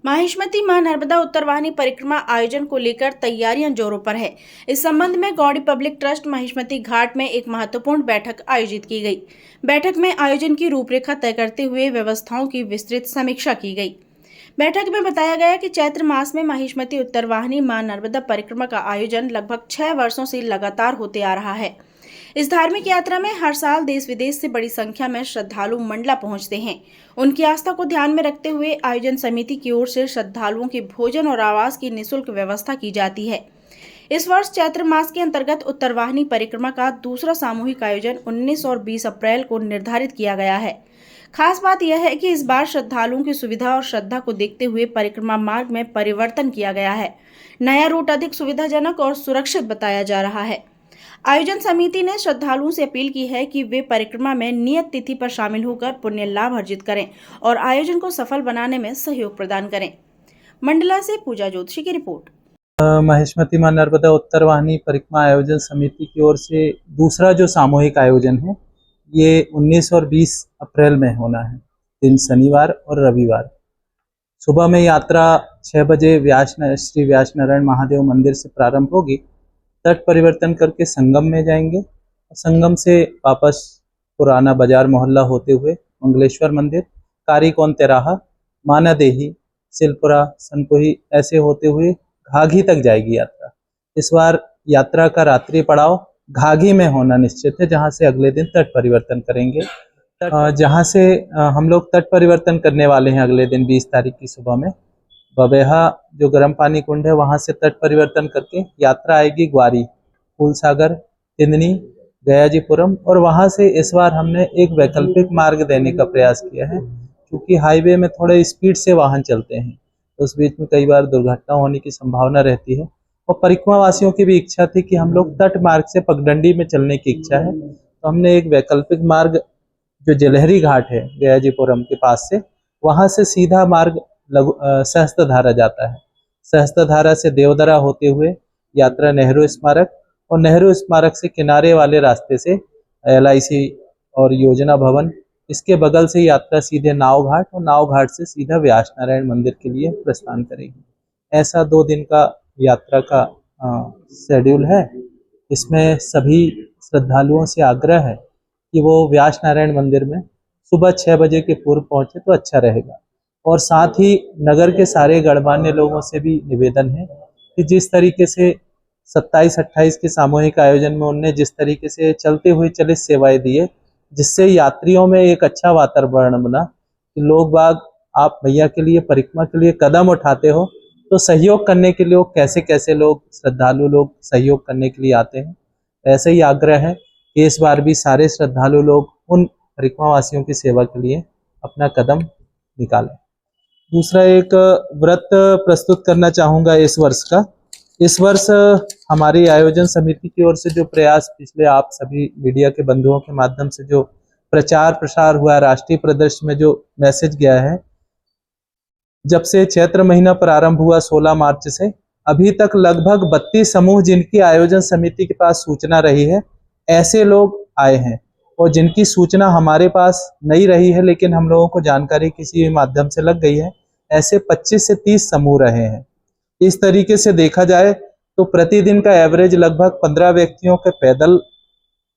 माहिष्मती मां नर्मदा उत्तरवाहिनी परिक्रमा आयोजन को लेकर तैयारियां जोरों पर है। इस संबंध में गौड़ी पब्लिक ट्रस्ट माहिष्मती घाट में एक महत्वपूर्ण बैठक आयोजित की गई। बैठक में आयोजन की रूपरेखा तय करते हुए व्यवस्थाओं की विस्तृत समीक्षा की गई। बैठक में बताया गया कि चैत्र मास में माहिष्मती उत्तरवाहिनी मां नर्मदा परिक्रमा का आयोजन लगभग 6 वर्षों से लगातार होते आ रहा है। इस धार्मिक यात्रा में हर साल देश विदेश से बड़ी संख्या में श्रद्धालु मंडला पहुंचते हैं। उनकी आस्था को ध्यान में रखते हुए आयोजन समिति की ओर से श्रद्धालुओं के भोजन और आवास की निःशुल्क व्यवस्था की जाती है। इस वर्ष चैत्र मास के अंतर्गत उत्तरवाहिनी परिक्रमा का दूसरा सामूहिक आयोजन 19 और 20 अप्रैल को निर्धारित किया गया है। खास बात यह है कि इस बार श्रद्धालुओं की सुविधा और श्रद्धा को देखते हुए परिक्रमा मार्ग में परिवर्तन किया गया है। नया रूट अधिक सुविधाजनक और सुरक्षित बताया जा रहा है। आयोजन समिति ने श्रद्धालुओं से अपील की है कि वे परिक्रमा में नियत तिथि पर शामिल होकर पुण्य लाभ अर्जित करें और आयोजन को सफल बनाने में सहयोग प्रदान करें। मंडला से पूजा जोशी की रिपोर्ट। माहिष्मती मां नर्मदा उत्तरवाहिनी परिक्रमा आयोजन समिति की ओर से दूसरा जो सामूहिक आयोजन है ये 19 और 20 अप्रैल में होना है, दिन शनिवार और रविवार। सुबह में यात्रा 6 बजे श्री व्यास नारायण महादेव मंदिर से प्रारंभ होगी। तट परिवर्तन करके संगम में जाएंगे। संगम से वापस पुराना बाजार मोहल्ला होते हुए मंगलेश्वर मंदिर, कारीकोन तिराहा, मानादेही, सिलपुरा, सनपुही ऐसे होते हुए घाघी तक जाएगी यात्रा। इस बार यात्रा का रात्रि पड़ाव घाघी में होना निश्चित है, जहां से अगले दिन तट परिवर्तन करेंगे। जहां से हम लोग तट परिवर्तन करने वाले हैं अगले दिन 20 तारीख की सुबह में बबेहा जो गर्म पानी कुंड है वहां से तट परिवर्तन करके यात्रा आएगी ग्वारी, फूलसागर, तिंदनी, गयाजीपुरम और वहां से इस बार हमने एक वैकल्पिक मार्ग देने का प्रयास किया है, क्योंकि हाईवे में थोड़े स्पीड से वाहन चलते हैं, उस बीच में कई बार दुर्घटना होने की संभावना रहती है। और परिक्रमा वासियों की भी इच्छा थी कि हम लोग तट मार्ग से पगडंडी में चलने की इच्छा है, तो हमने एक वैकल्पिक मार्ग जो जलहरी घाट है गयाजीपुरम के पास से, वहां से सीधा मार्ग सहस्त्रधारा जाता है। सहस्त्रधारा से देवदरा होते हुए यात्रा नेहरू स्मारक और नेहरू स्मारक से किनारे वाले रास्ते से LIC और योजना भवन, इसके बगल से यात्रा सीधे नाव घाट और नाव घाट से सीधा व्यास नारायण मंदिर के लिए प्रस्थान करेगी। ऐसा 2 दिन का यात्रा का शेड्यूल है। इसमें सभी श्रद्धालुओं से आग्रह है कि वो व्यास नारायण मंदिर में सुबह 6 बजे के पूर्व पहुंचे तो अच्छा रहेगा। और साथ ही नगर के सारे गणमान्य लोगों से भी निवेदन है कि जिस तरीके से 27-28 के सामूहिक आयोजन में उनने जिस तरीके से चलते हुए चले सेवाएं दी है, जिससे यात्रियों में एक अच्छा वातावरण बना कि लोग बाग आप भैया के लिए परिक्रमा के लिए कदम उठाते हो तो सहयोग करने के लिए कैसे कैसे लोग श्रद्धालु लोग सहयोग करने के लिए आते हैं। ऐसे ही आग्रह है कि इस बार भी सारे श्रद्धालु लोग उन परिक्रमा वासियों की सेवा के लिए अपना कदम निकालें। दूसरा एक व्रत प्रस्तुत करना चाहूँगा इस वर्ष का। इस वर्ष हमारी आयोजन समिति की ओर से जो प्रयास पिछले आप सभी मीडिया के बंधुओं के माध्यम से जो प्रचार प्रसार हुआ, राष्ट्रीय प्रदर्शन में जो मैसेज गया है, जब से चैत्र महीना प्रारंभ हुआ 16 मार्च से अभी तक लगभग 32 समूह जिनकी आयोजन समिति के पास सूचना रही है, ऐसे लोग आए हैं और जिनकी सूचना हमारे पास नहीं रही है लेकिन हम लोगों को जानकारी किसी भी माध्यम से लग गई है, ऐसे 25 से 30 समूह रहे हैं। इस तरीके से देखा जाए तो प्रतिदिन का एवरेज लगभग 15 व्यक्तियों के पैदल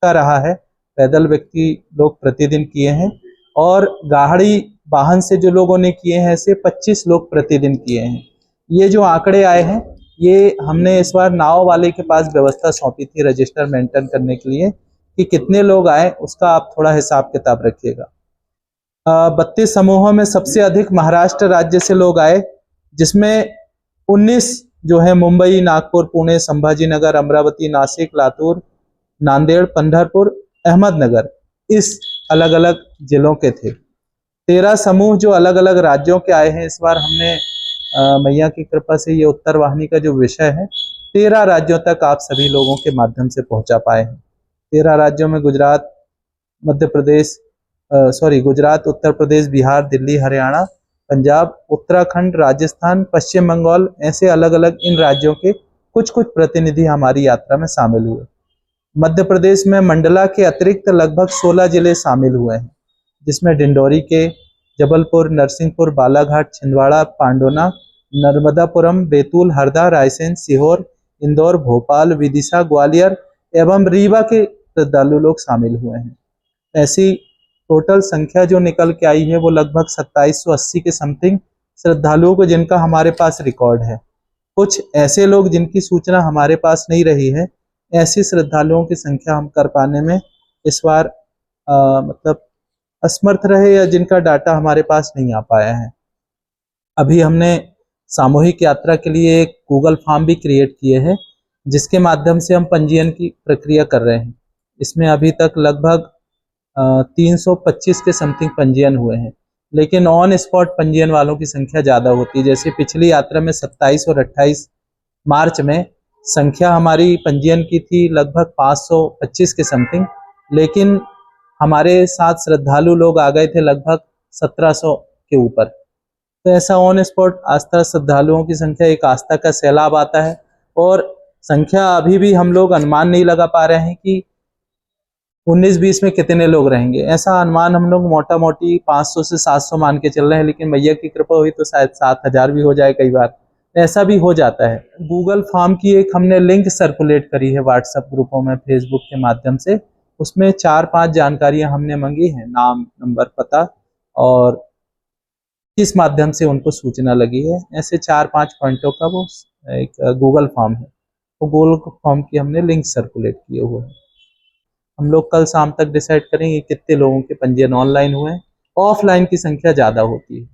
का रहा है। पैदल व्यक्ति लोग प्रतिदिन किए हैं और गाड़ी वाहन से जो लोगों ने किए हैं ऐसे 25 लोग प्रतिदिन किए हैं। ये जो आंकड़े आए हैं ये हमने इस बार नाव वाले के पास व्यवस्था सौंपी थी रजिस्टर मेंटेन करने के लिए कि कितने लोग आए, उसका आप थोड़ा हिसाब किताब रखिएगा। 32 समूहों में सबसे अधिक महाराष्ट्र राज्य से लोग आए, जिसमें 19 जो है मुंबई, नागपुर, पुणे, संभाजीनगर, अमरावती, नासिक, लातूर, नांदेड़, पंढरपुर, अहमदनगर इस अलग अलग जिलों के थे। 13 समूह जो अलग अलग राज्यों के आए हैं। इस बार हमने मैया की कृपा से ये उत्तरवाहिनी का जो विषय है 13 राज्यों तक आप सभी लोगों के माध्यम से पहुंचा पाए हैं। 13 राज्यों में गुजरात, गुजरात, उत्तर प्रदेश, बिहार, दिल्ली, हरियाणा, पंजाब, उत्तराखंड, राजस्थान, पश्चिम बंगाल, ऐसे अलग अलग इन राज्यों के कुछ कुछ प्रतिनिधि हमारी यात्रा में शामिल हुए। मध्य प्रदेश में मंडला के अतिरिक्त लगभग 16 जिले शामिल हुए हैं, जिसमें डिंडोरी के, जबलपुर, नरसिंहपुर, बालाघाट, छिंदवाड़ा, पांडोना, नर्मदापुरम, बैतूल, हरदा, रायसेन, सीहोर, इंदौर, भोपाल, विदिशा, ग्वालियर एवं रीवा के श्रद्धालु लोग शामिल हुए हैं। ऐसी टोटल संख्या जो निकल के आई है वो लगभग 2780 के समथिंग श्रद्धालुओं को, जिनका हमारे पास रिकॉर्ड है। कुछ ऐसे लोग जिनकी सूचना हमारे पास नहीं रही है, ऐसे श्रद्धालुओं की संख्या हम कर पाने में इस बार मतलब असमर्थ रहे, या जिनका डाटा हमारे पास नहीं आ पाया है। अभी हमने सामूहिक यात्रा के लिए एक गूगल फॉर्म भी क्रिएट किए हैं, जिसके माध्यम से हम पंजीयन की प्रक्रिया कर रहे हैं। इसमें अभी तक लगभग 325 के समथिंग पंजीयन हुए हैं, लेकिन ऑन स्पॉट पंजीयन वालों की संख्या ज़्यादा होती है। जैसे पिछली यात्रा में 27 और 28 मार्च में संख्या हमारी पंजीयन की थी लगभग 525 के समथिंग, लेकिन हमारे साथ श्रद्धालु लोग आ गए थे लगभग 1700 के ऊपर। तो ऐसा ऑन स्पॉट आस्था श्रद्धालुओं की संख्या, एक आस्था का सैलाब आता है, और संख्या अभी भी हम लोग अनुमान नहीं लगा पा रहे हैं कि 19-20 में कितने लोग रहेंगे। ऐसा अनुमान हम लोग मोटा मोटी 500 से 700 मान के चल रहे हैं, लेकिन भैया की कृपा हुई तो शायद 7000 भी हो जाए, कई बार ऐसा भी हो जाता है। गूगल फॉर्म की एक हमने लिंक सर्कुलेट करी है व्हाट्सएप ग्रुपों में, फेसबुक के माध्यम से। उसमें 4-5 जानकारियां हमने मांगी हैं, नाम, नंबर, पता और किस माध्यम से उनको सूचना लगी है। ऐसे 4-5 पॉइंटों का वो एक गूगल फॉर्म है, तो गूगल फॉर्म की हमने लिंक सर्कुलेट किए हुए हैं। हम लोग कल शाम तक डिसाइड करेंगे कितने लोगों के पंजीयन ऑनलाइन हुए हैं। ऑफलाइन की संख्या ज़्यादा होती है,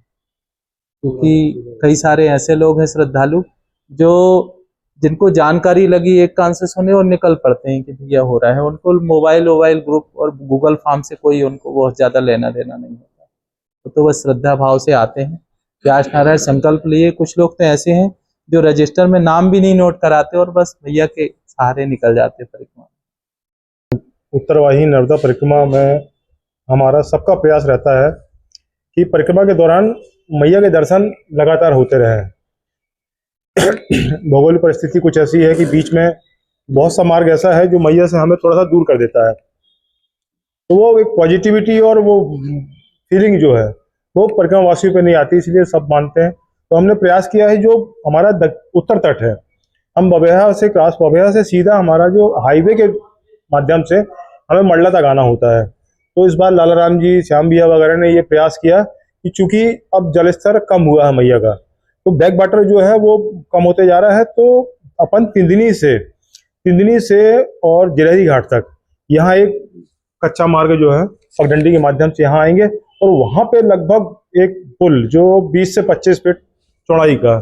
क्योंकि कई सारे ऐसे लोग हैं श्रद्धालु जो जिनको जानकारी लगी एक कान से सुने और निकल पड़ते हैं कि भैया हो रहा है। उनको मोबाइल ग्रुप और गूगल फॉर्म से कोई उनको बहुत ज़्यादा लेना देना नहीं होता, तो बस श्रद्धा भाव से आते हैं, प्यास नारायण संकल्प लिए। कुछ लोग तो ऐसे हैं जो रजिस्टर में नाम भी नहीं नोट कराते और बस भैया के सहारे निकल जाते परिक्रमा। उत्तरवाहिनी नर्मदा परिक्रमा में हमारा सबका प्रयास रहता है कि परिक्रमा के दौरान मैया के दर्शन लगातार होते रहें। भौगोलिक परिस्थिति कुछ ऐसी है कि बीच में बहुत सा मार्ग ऐसा है जो मैया से हमें थोड़ा सा दूर कर देता है, तो वो एक पॉजिटिविटी और वो फीलिंग जो है वो परिक्रमा वासियों पे नहीं आती, इसलिए सब मानते हैं। तो हमने प्रयास किया है, जो हमारा उत्तर तट है, हम बबेहा से क्रॉस बबेहा से सीधा हमारा जो हाईवे के माध्यम से हमें मंडला तक आना होता है। तो इस बार लाला राम जी, श्याम भैया वगैरह ने ये प्रयास किया कि चूंकि अब जलस्तर कम हुआ है मैया का, तो बैक वाटर जो है वो कम होते जा रहा है, तो अपन तिंदनी से और जिलहरी घाट तक यहाँ एक कच्चा मार्ग जो है पगडंडी के माध्यम से यहाँ आएंगे, और वहाँ पे लगभग एक पुल जो 20 से 25 फीट चौड़ाई का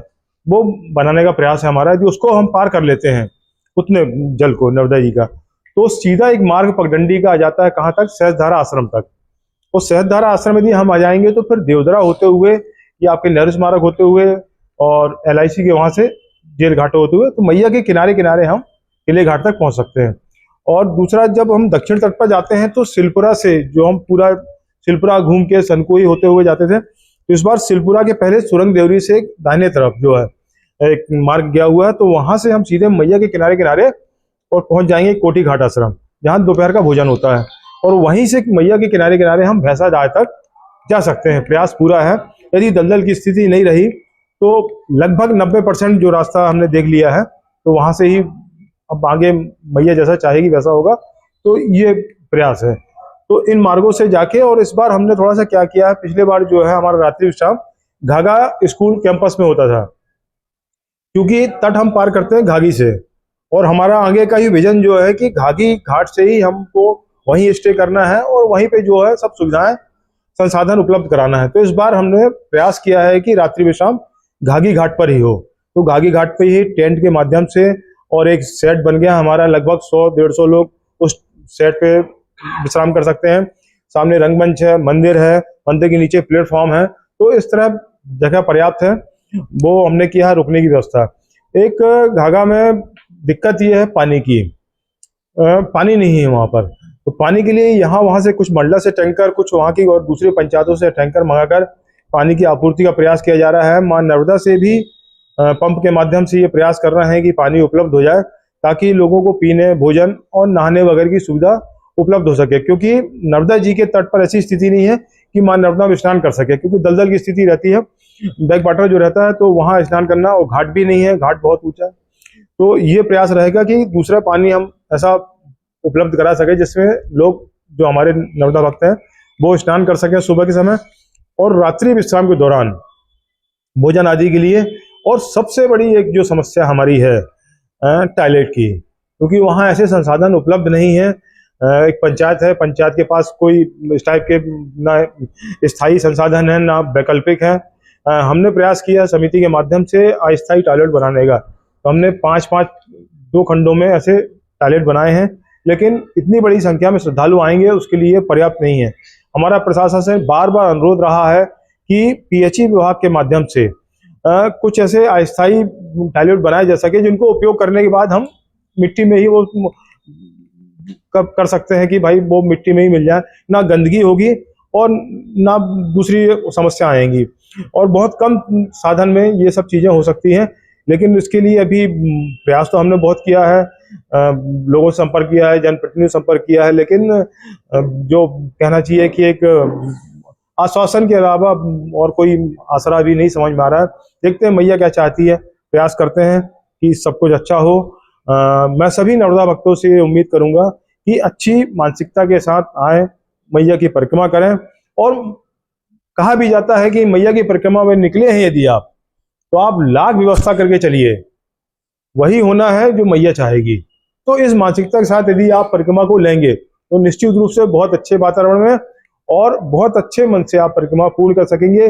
वो बनाने का प्रयास है हमारा, जो उसको हम पार कर लेते हैं उतने जल को नर्मदा जी का, तो सीधा एक मार्ग पगडंडी का आ जाता है कहाँ तक, सहस्त्रधारा आश्रम तक। और सहस्त्रधारा आश्रम यदि हम आ जाएंगे तो फिर देवदरा होते हुए या आपके नेहरू स्मारक होते हुए और LIC के वहाँ से जेल घाट होते हुए, तो मैया के किनारे किनारे हम किले घाट तक पहुँच सकते हैं। और दूसरा, जब हम दक्षिण तट पर जाते हैं तो सिलपुरा से, जो हम पूरा सिलपुरा घूम के सनकोई होते हुए जाते थे, तो इस बार सिलपुरा के पहले सुरंग देवरी से दाहिने तरफ जो है एक मार्ग गया हुआ है, तो वहां से हम सीधे मैया के किनारे किनारे और पहुंच जाएंगे कोठी घाट आश्रम, जहाँ दोपहर का भोजन होता है, और वहीं से मैया के किनारे किनारे हम भैंसा डाल तक जा सकते हैं। प्रयास पूरा है। यदि दलदल की स्थिति नहीं रही तो लगभग 90% जो रास्ता हमने देख लिया है, तो वहां से ही अब आगे मैया जैसा चाहेगी वैसा होगा, तो ये प्रयास है। तो इन मार्गों से जाके, और इस बार हमने थोड़ा सा क्या किया है, पिछले बार जो है हमारा रात्रि विश्राम घाघा स्कूल कैंपस में होता था, क्योंकि तट हम पार करते हैं घाघी से, और हमारा आगे का ही विजन जो है कि घाघी घाट से ही हमको वहीं स्टे करना है और वहीं पे जो है सब सुविधाएं संसाधन उपलब्ध कराना है। तो इस बार हमने प्रयास किया है कि रात्रि विश्राम घाघी घाट पर ही हो, तो घाघी घाट पे ही टेंट के माध्यम से, और एक सेट बन गया हमारा, लगभग 100-150 लोग उस सेट पे विश्राम कर सकते हैं। सामने रंगमंच है, मंदिर है, मंदिर के नीचे प्लेटफॉर्म है, तो इस तरह जगह पर्याप्त है। वो हमने किया है रुकने की व्यवस्था। एक घाघा में दिक्कत ये है पानी की, पानी नहीं है वहाँ पर, तो पानी के लिए यहाँ वहाँ से कुछ मंडला से टैंकर, कुछ वहाँ की और दूसरी पंचायतों से टैंकर मंगाकर पानी की आपूर्ति का प्रयास किया जा रहा है। मां नर्मदा से भी पंप के माध्यम से ये प्रयास कर रहे हैं कि पानी उपलब्ध हो जाए, ताकि लोगों को पीने, भोजन और नहाने वगैरह की सुविधा उपलब्ध हो सके, क्योंकि नर्मदा जी के तट पर ऐसी स्थिति नहीं है कि मां नर्मदा में स्नान कर सके, क्योंकि दलदल की स्थिति रहती है, बैक वाटर जो रहता है, तो वहां स्नान करना, और घाट भी नहीं है, घाट बहुत ऊंचा है। तो ये प्रयास रहेगा कि दूसरा पानी हम ऐसा उपलब्ध करा सके जिसमें लोग जो हमारे नर्मदा भक्त हैं वो स्नान कर सकें सुबह के समय और रात्रि विश्राम के दौरान भोजन आदि के लिए। और सबसे बड़ी एक जो समस्या हमारी है टॉयलेट की, क्योंकि वहाँ ऐसे संसाधन उपलब्ध नहीं है। एक पंचायत है, पंचायत के पास कोई इस टाइप के ना स्थायी संसाधन है ना वैकल्पिक है। हमने प्रयास किया समिति के माध्यम से अस्थायी टॉयलेट बनाने का, तो हमने 5-5 2 खंडों में ऐसे टॉयलेट बनाए हैं, लेकिन इतनी बड़ी संख्या में श्रद्धालु आएंगे उसके लिए पर्याप्त नहीं है। हमारा प्रशासन से बार बार अनुरोध रहा है कि पीएचई विभाग के माध्यम से कुछ ऐसे अस्थायी टॉयलेट बनाए जा सके जिनको उपयोग करने के बाद हम मिट्टी में ही वो कर सकते हैं कि भाई वो मिट्टी में ही मिल जाए, ना गंदगी होगी और ना दूसरी समस्या आएंगी। और बहुत कम साधन में ये सब चीज़ें हो सकती हैं, लेकिन इसके लिए अभी प्रयास तो हमने बहुत किया है, लोगों से संपर्क किया है, जनप्रतिनिधि संपर्क किया है, लेकिन जो कहना चाहिए कि एक आश्वासन के अलावा और कोई आसरा भी नहीं समझ में आ रहा है। देखते हैं मैया क्या चाहती है, प्रयास करते हैं कि सब कुछ अच्छा हो। मैं सभी नर्मदा भक्तों से उम्मीद करूंगा कि अच्छी मानसिकता के साथ आए, मैया की परिक्रमा करें। और कहा भी जाता है कि मैया की परिक्रमा में निकले हैं यदि आप, तो आप लाख व्यवस्था करके चलिए, वही होना है जो मैया चाहेगी। तो इस मानसिकता के साथ यदि आप परिक्रमा को लेंगे तो निश्चित रूप से बहुत अच्छे वातावरण में और बहुत अच्छे मन से आप परिक्रमा पूर्ण कर सकेंगे।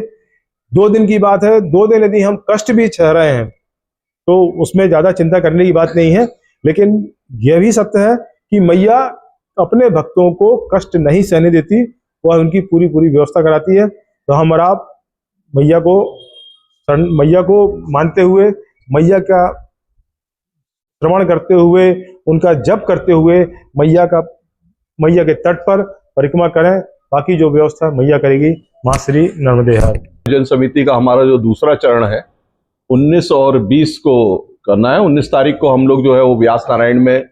2 दिन की बात है, 2 दिन यदि हम कष्ट भी सह रहे हैं तो उसमें ज्यादा चिंता करने की बात नहीं है, लेकिन यह भी सत्य है कि मैया अपने भक्तों को कष्ट नहीं सहने देती, वह उनकी पूरी व्यवस्था कराती है। तो हम और आप मैया को मानते हुए, मैया का श्रवण करते हुए, उनका जप करते हुए मैया के तट पर परिक्रमा करें। बाकी जो व्यवस्था मैया करेगी, मां श्री नर्मदे हर। आयोजन समिति का हमारा जो दूसरा चरण है 19 और 20 को करना है। 19 तारीख को हम लोग जो है वो व्यास नारायण में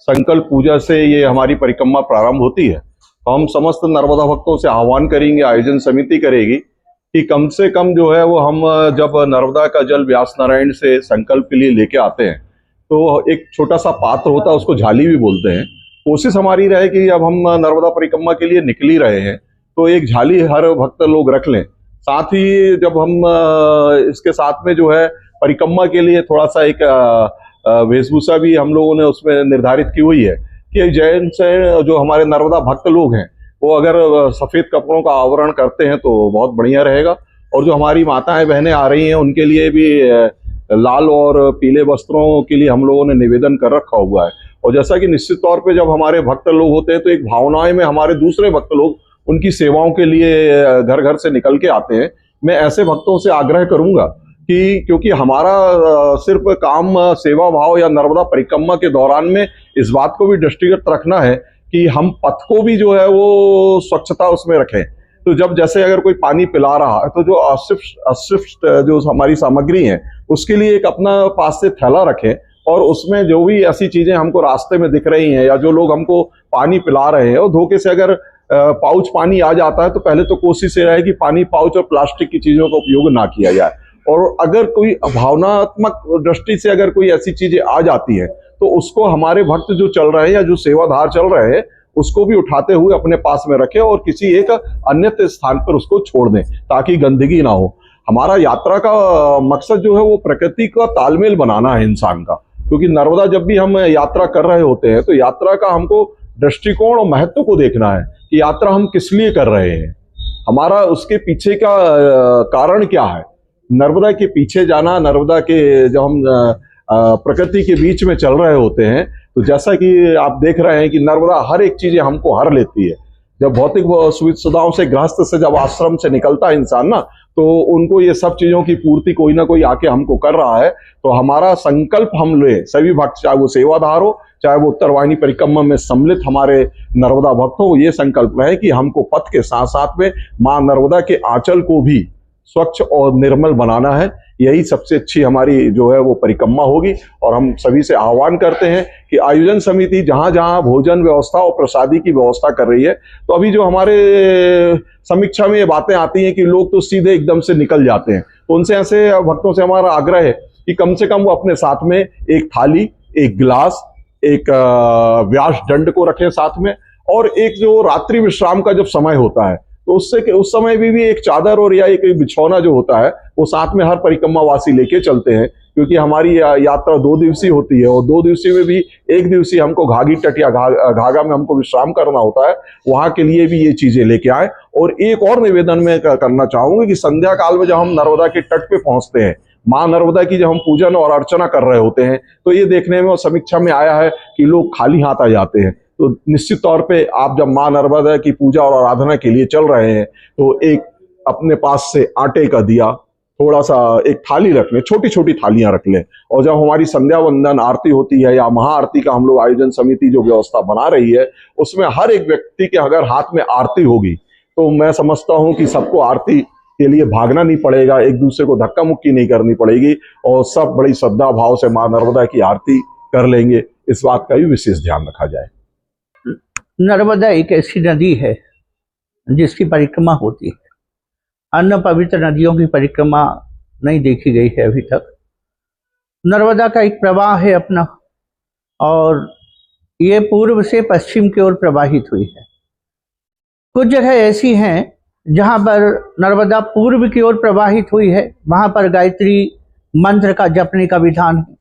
संकल्प पूजा से ये हमारी परिक्रमा प्रारंभ होती है। तो हम समस्त नर्मदा भक्तों से आह्वान करेंगे, आयोजन समिति करेगी कि कम से कम जो है वो हम जब नर्मदा का जल व्यास नारायण से संकल्प के लिए लेके आते हैं तो एक छोटा सा पात्र होता है, उसको झाली भी बोलते हैं। कोशिश हमारी रहे कि जब हम नर्मदा परिक्रमा के लिए निकल ही रहे हैं तो एक झाली हर भक्त लोग रख लें। साथ ही जब हम इसके साथ में जो है परिक्रमा के लिए थोड़ा सा एक वेशभूषा भी हम लोगों ने उसमें निर्धारित की हुई है कि जैन से जो हमारे नर्मदा भक्त लोग हैं वो अगर सफेद कपड़ों का आवरण करते हैं तो बहुत बढ़िया रहेगा। और जो हमारी माताएं बहनें आ रही हैं उनके लिए भी लाल और पीले वस्त्रों के लिए हम लोगों ने निवेदन कर रखा हुआ है। और जैसा कि निश्चित तौर पे जब हमारे भक्त लोग होते हैं तो एक भावनाएं में हमारे दूसरे भक्त लोग उनकी सेवाओं के लिए घर घर से निकल के आते हैं। मैं ऐसे भक्तों से आग्रह करूंगा कि क्योंकि हमारा सिर्फ काम सेवा भाव या नर्मदा परिक्रमा के दौरान में इस बात को भी दृष्टिगत रखना है कि हम पथ को भी जो है वो स्वच्छता उसमें रखें। तो जब जैसे अगर कोई पानी पिला रहा है तो जो अशिष्ट जो हमारी सामग्री है उसके लिए एक अपना पास से थैला रखें और उसमें जो भी ऐसी चीजें हमको रास्ते में दिख रही हैं या जो लोग हमको पानी पिला रहे हैं और धोखे से अगर पाउच पानी आ जाता है तो पहले तो कोशिश ये रहे कि पानी पाउच और प्लास्टिक की चीजों का उपयोग ना किया जाए। और अगर कोई भावनात्मक दृष्टि से अगर कोई ऐसी चीजें आ जाती है तो उसको हमारे भक्त जो चल रहे हैं या जो सेवाधार चल रहे हैं उसको भी उठाते हुए अपने पास में रखें और किसी एक अन्य स्थान पर उसको छोड़ दें ताकि गंदगी ना हो। हमारा यात्रा का मकसद जो है वो प्रकृति का तालमेल बनाना है इंसान का, क्योंकि नर्मदा जब भी हम यात्रा कर रहे होते हैं तो यात्रा का हमको दृष्टिकोण और महत्व को देखना है कि यात्रा हम किस लिए कर रहे हैं, हमारा उसके पीछे का कारण क्या है। नर्मदा के पीछे जाना, नर्मदा के जब हम प्रकृति के बीच में चल रहे होते हैं तो जैसा कि आप देख रहे हैं कि नर्मदा हर एक चीज हमको हर लेती है। जब भौतिक सुविधाओं से गृहस्थ से जब आश्रम से निकलता है इंसान ना तो उनको ये सब चीजों की पूर्ति कोई ना कोई आके हमको कर रहा है। तो हमारा संकल्प हम ले सभी भक्त, चाहे वो सेवाधार हो चाहे वो उत्तर वाहिनी परिक्रमा में सम्मिलित हमारे नर्मदा भक्त हो, ये संकल्प रहे कि हमको पथ के साथ साथ में मां नर्मदा के आंचल को भी स्वच्छ और निर्मल बनाना है। यही सबसे अच्छी हमारी जो है वो परिक्रमा होगी। और हम सभी से आह्वान करते हैं कि आयोजन समिति जहां जहां भोजन व्यवस्था और प्रसादी की व्यवस्था कर रही है, तो अभी जो हमारे समीक्षा में ये बातें आती हैं कि लोग तो सीधे एकदम से निकल जाते हैं, तो उनसे ऐसे भक्तों से हमारा आग्रह है कि कम से कम वो अपने साथ में एक थाली, एक गिलास, एक व्यास दंड को रखें साथ में, और एक जो रात्रि विश्राम का जब समय होता है तो उससे उस समय भी एक चादर और या एक बिछौना जो होता है वो साथ में हर परिक्रमा वासी लेके चलते हैं, क्योंकि हमारी यात्रा 2 दिवसीय होती है और 2 दिवसीय में भी 1 दिवसीय हमको घाघी तट या घाघा में हमको विश्राम करना होता है, वहां के लिए भी ये चीजें लेके आए। और एक और निवेदन मैं करना चाहूंगा कि संध्या काल में जब हम नर्मदा के तट पे पहुंचते हैं, माँ नर्मदा की जब हम पूजन और अर्चना कर रहे होते हैं, तो ये देखने में और समीक्षा में आया है कि लोग खाली हाथ आ जाते हैं। तो निश्चित तौर पे आप जब माँ नर्मदा की पूजा और आराधना के लिए चल रहे हैं तो एक अपने पास से आटे का दिया, थोड़ा सा एक थाली रख लें, छोटी छोटी थालियां रख लें, और जब हमारी संध्या वंदन आरती होती है या महाआरती का हम लोग आयोजन समिति जो व्यवस्था बना रही है, उसमें हर एक व्यक्ति के अगर हाथ में आरती होगी तो मैं समझता हूं कि सबको आरती के लिए भागना नहीं पड़ेगा, एक दूसरे को धक्का मुक्की नहीं करनी पड़ेगी, और सब बड़ी श्रद्धा भाव से माँ नर्मदा की आरती कर लेंगे। इस बात का भी विशेष ध्यान रखा जाए। नर्मदा एक ऐसी नदी है जिसकी परिक्रमा होती है। अन्य पवित्र नदियों की परिक्रमा नहीं देखी गई है अभी तक। नर्मदा का एक प्रवाह है अपना, और ये पूर्व से पश्चिम की ओर प्रवाहित हुई है। कुछ जगह ऐसी हैं जहां पर नर्मदा पूर्व की ओर प्रवाहित हुई है, वहां पर गायत्री मंत्र का जपने का विधान है।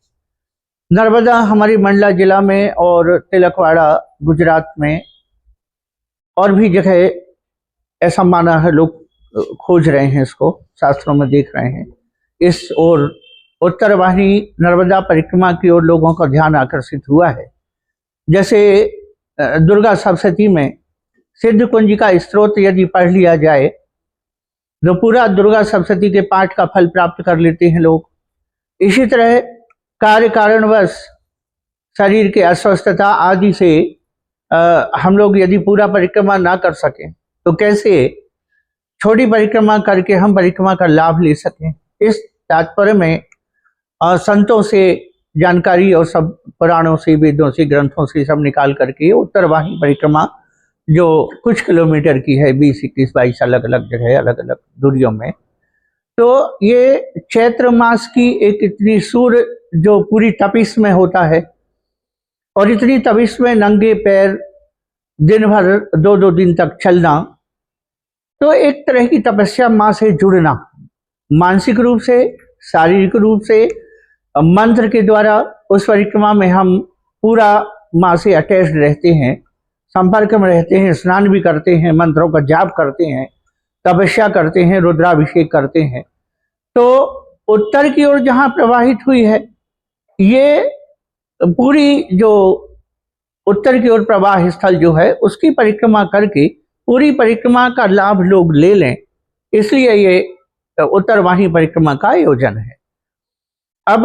नर्मदा हमारी मंडला जिला में और तिलकवाड़ा गुजरात में और भी जगह ऐसा माना है, लोग खोज रहे हैं, इसको शास्त्रों में देख रहे हैं। इस ओर उत्तर वाहिनी नर्मदा परिक्रमा की ओर लोगों का ध्यान आकर्षित हुआ है। जैसे दुर्गा सप्तशती में सिद्ध कुंज का स्त्रोत यदि पढ़ लिया जाए तो पूरा दुर्गा सप्तशती के पाठ का फल प्राप्त कर लेते हैं लोग। इसी तरह कार्य कारणवश शरीर के अस्वस्थता आदि से हम लोग यदि पूरा परिक्रमा ना कर सकें तो कैसे छोटी परिक्रमा करके हम परिक्रमा का लाभ ले सकें। इस तात्पर्य में संतों से जानकारी और सब पुराणों से, वेदों से, ग्रंथों से सब निकाल करके उत्तरवाहिनी परिक्रमा जो कुछ किलोमीटर की है, 20, 21, 22 अलग अलग जगह अलग अलग दूरियों में, तो ये चैत्र मास की एक इतनी सूर्य जो पूरी तपिश में होता है, और इतनी तपिश में नंगे पैर दिन भर 2-2 दिन तक चलना, तो एक तरह की तपस्या माँ से जुड़ना, मानसिक रूप से, शारीरिक रूप से, मंत्र के द्वारा उस परिक्रमा में हम पूरा माँ से अटैच्ड रहते हैं, संपर्क में रहते हैं, स्नान भी करते हैं, मंत्रों का जाप करते हैं, तपस्या करते हैं, रुद्राभिषेक करते हैं। तो उत्तर की ओर जहाँ प्रवाहित हुई है, ये पूरी जो उत्तर की ओर प्रवाह स्थल जो है उसकी परिक्रमा करके पूरी परिक्रमा का लाभ लोग ले लें, इसलिए ये उत्तरवाहिनी परिक्रमा का आयोजन है। अब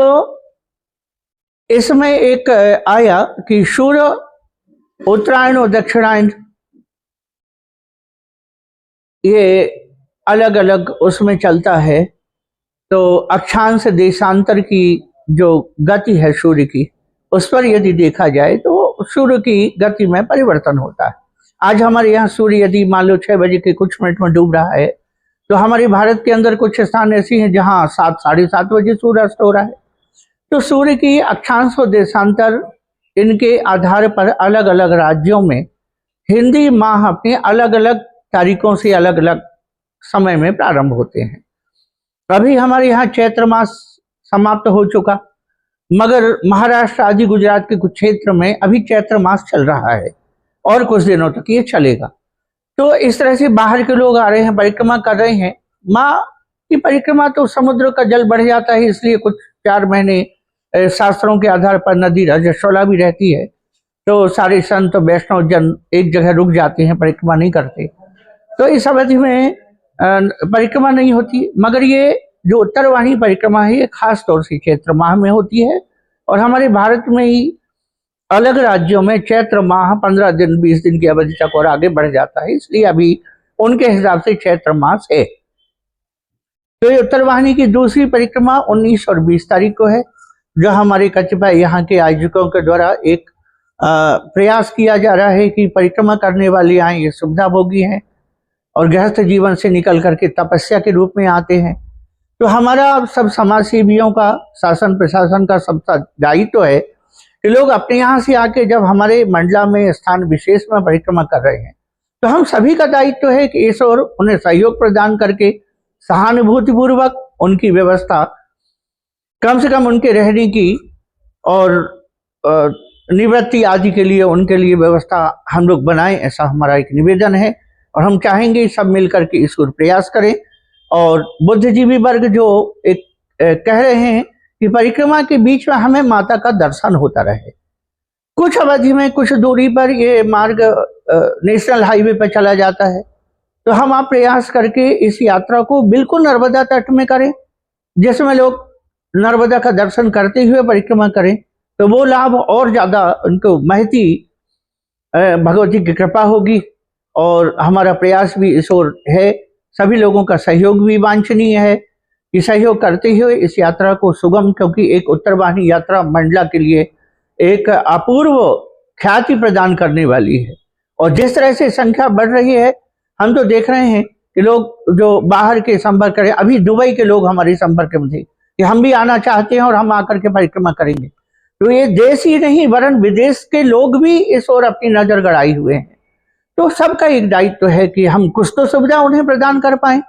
इसमें एक आया कि सूर्य उत्तरायण और दक्षिणायन ये अलग अलग उसमें चलता है, तो अक्षांश देशांतर की जो गति है सूर्य की, उस पर यदि देखा जाए तो सूर्य की गति में परिवर्तन होता है। आज हमारे यहाँ सूर्य यदि मान लो 6 बजे के कुछ मिनट में डूब रहा है, तो हमारे भारत के अंदर कुछ स्थान ऐसी हैं जहाँ 7, साढ़े 7 बजे सूर्यास्त हो रहा है। तो सूर्य की अक्षांश और देशांतर, इनके आधार पर अलग अलग राज्यों में हिंदी माह अपने अलग अलग तारीखों से अलग अलग समय में प्रारंभ होते हैं। अभी हमारे यहाँ चैत्र मास समाप्त हो चुका, मगर महाराष्ट्र आदि गुजरात के कुछ क्षेत्र में अभी चैत्र मास चल रहा है और कुछ दिनों तक ये चलेगा। तो इस तरह से बाहर के लोग आ रहे हैं, परिक्रमा कर रहे हैं। माँ की परिक्रमा तो समुद्र का जल बढ़ जाता है, इसलिए कुछ 4 महीने शास्त्रों के आधार पर नदी रजस्वला भी रहती है, तो सारे संत वैष्णव जन एक जगह रुक जाते हैं, परिक्रमा नहीं करते, तो इस अवधि में परिक्रमा नहीं होती। मगर ये जो उत्तरवाहिनी परिक्रमा है ये खास तौर से चैत्र माह में होती है, और हमारे भारत में ही अलग राज्यों में चैत्र माह 15 दिन 20 दिन की अवधि तक और आगे बढ़ जाता है, इसलिए अभी उनके हिसाब से चैत्र मास है। तो ये उत्तरवाहिनी की दूसरी परिक्रमा 19 और 20 तारीख को है, जो हमारे कतिपय यहाँ के आयोजकों के द्वारा एक प्रयास किया जा रहा है कि परिक्रमा करने वाले यहाँ ये सुविधा भोगी हैं और गृहस्थ जीवन से निकल करके तपस्या के रूप में आते हैं। तो हमारा सब समाज सेवियों का, शासन प्रशासन का सबका दायित्व है कि लोग अपने यहाँ से आके जब हमारे मंडला में स्थान विशेष में परिक्रमा कर रहे हैं, तो हम सभी का दायित्व है कि इस ओर उन्हें सहयोग प्रदान करके सहानुभूतिपूर्वक उनकी व्यवस्था, कम से कम उनके रहने की और निवृत्ति आदि के लिए उनके लिए व्यवस्था हम लोग बनाएं, ऐसा हमारा एक निवेदन है। और हम चाहेंगे सब मिलकर के इसको प्रयास करें। और बुद्धिजीवी वर्ग जो एक कह रहे हैं कि परिक्रमा के बीच में हमें माता का दर्शन होता रहे, कुछ अवधि में कुछ दूरी पर ये मार्ग नेशनल हाईवे पर चला जाता है, तो हम आप प्रयास करके इस यात्रा को बिल्कुल नर्मदा तट में करें, जिसमें लोग नर्मदा का दर्शन करते हुए परिक्रमा करें, तो वो लाभ और ज़्यादा उनको महती भगवती की कृपा होगी। और हमारा प्रयास भी इस ओर है, सभी लोगों का सहयोग भी वांछनीय है कि सहयोग करते हुए इस यात्रा को सुगम, क्योंकि एक उत्तरवाहिनी यात्रा मंडला के लिए एक अपूर्व ख्याति प्रदान करने वाली है। और जिस तरह से संख्या बढ़ रही है, हम तो देख रहे हैं कि लोग जो बाहर के संपर्क करें, अभी दुबई के लोग हमारे संपर्क में थे कि हम भी आना चाहते हैं और हम आकर के परिक्रमा करेंगे। तो ये देश ही नहीं वरन विदेश के लोग भी इस ओर अपनी नजर गड़ाए हुए हैं। तो सबका एक दायित्व है कि हम कुछ तो सुविधा उन्हें प्रदान कर पाएं,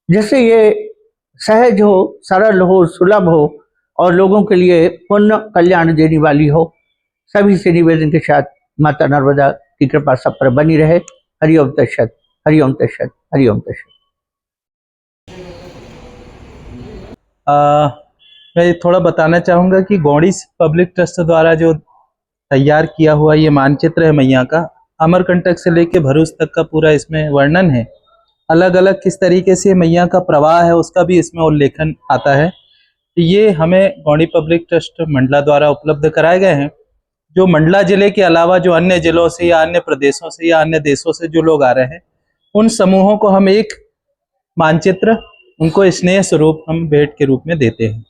जिससे ये सहज हो, सरल हो, सुलभ हो और लोगों के लिए पुण्य कल्याण देने वाली हो। सभी से निवेदन के साथ माता नर्मदा की कृपा सब पर बनी रहे। हरिओम तत्सत, हरिओम तत्सत, हरिओम तत्सत। मैं थोड़ा बताना चाहूँगा कि गौड़ी पब्लिक ट्रस्ट द्वारा जो तैयार किया हुआ ये मानचित्र है मैया का, अमरकंटक से लेके भरूच तक का पूरा इसमें वर्णन है। अलग अलग किस तरीके से मैया का प्रवाह है उसका भी इसमें उल्लेखन आता है। ये हमें गौड़ी पब्लिक ट्रस्ट मंडला द्वारा उपलब्ध कराए गए हैं। जो मंडला जिले के अलावा जो अन्य जिलों से या अन्य प्रदेशों से या अन्य देशों से जो लोग आ रहे हैं, उन समूहों को हम एक मानचित्र, उनको स्नेह स्वरूप हम भेंट के रूप में देते हैं।